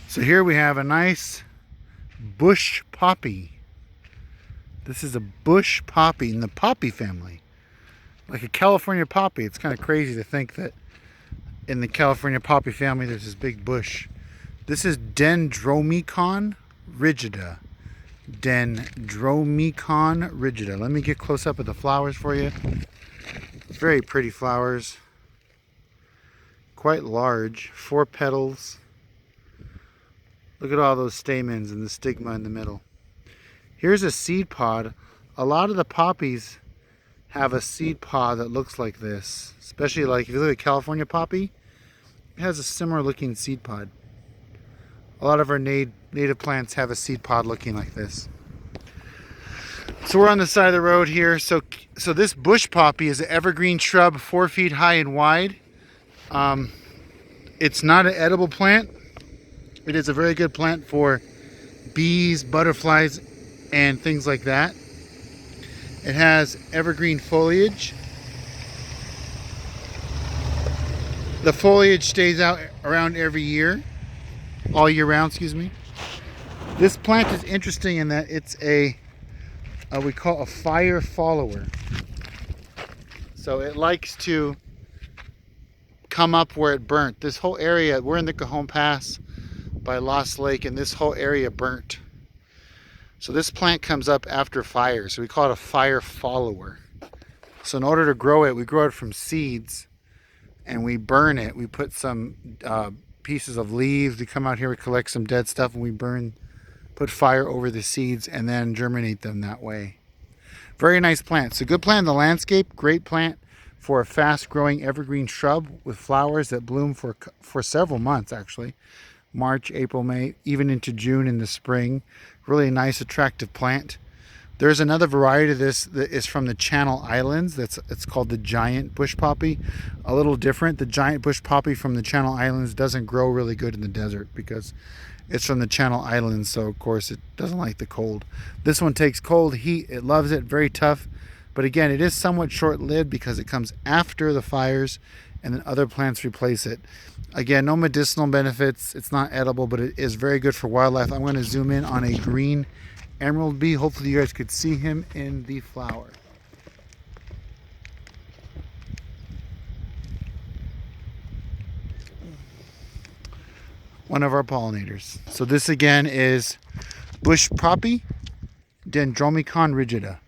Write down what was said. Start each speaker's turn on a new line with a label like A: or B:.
A: So here we have a nice bush poppy. This is a bush poppy in the poppy family. Like a California poppy. It's kind of crazy to think that in the California poppy family there's this big bush. This is Dendromecon rigida. Dendromecon rigida. Let me get close up at the flowers for you. Very pretty flowers. Quite large. 4 petals. Look at all those stamens and the stigma in the middle. Here's a seed pod. A lot of the poppies have a seed pod that looks like this. Especially like if you look at California poppy, it has a similar looking seed pod. A lot of our native plants have a seed pod looking like this. So we're on the side of the road here. So this bush poppy is an evergreen shrub, 4 feet high and wide. It's not an edible plant. It is a very good plant for bees, butterflies, and things like that. It has evergreen foliage. The foliage stays out around every year, all year round, excuse me. This plant is interesting in that it's we call a fire follower. So it likes to come up where it burnt. This whole area, we're in the Cajon Pass by Lost Lake, and this whole area burnt. So this plant comes up after fire, so we call it a fire follower. So in order to grow it, we grow it from seeds and we burn it. We put some pieces of leaves. We come out here, we collect some dead stuff, and we put fire over the seeds and then germinate them that way. Very nice plant. It's a good plant in the landscape. Great plant for a fast growing evergreen shrub with flowers that bloom for several months actually. March, April, May, even into June in the spring. Really nice, attractive plant. There's another variety of this that is from the Channel Islands. It's called the giant bush poppy. A little different. The giant bush poppy from the Channel Islands doesn't grow really good in the desert because it's from the Channel Islands, so of course it doesn't like the cold. This one takes cold, heat, it loves it, very tough. But again, it is somewhat short-lived because it comes after the fires and then other plants replace it. Again, no medicinal benefits. It's not edible, but it is very good for wildlife. I'm going to zoom in on a green emerald bee. Hopefully you guys could see him in the flower. One of our pollinators. So this again is bush poppy, Dendromecon rigida.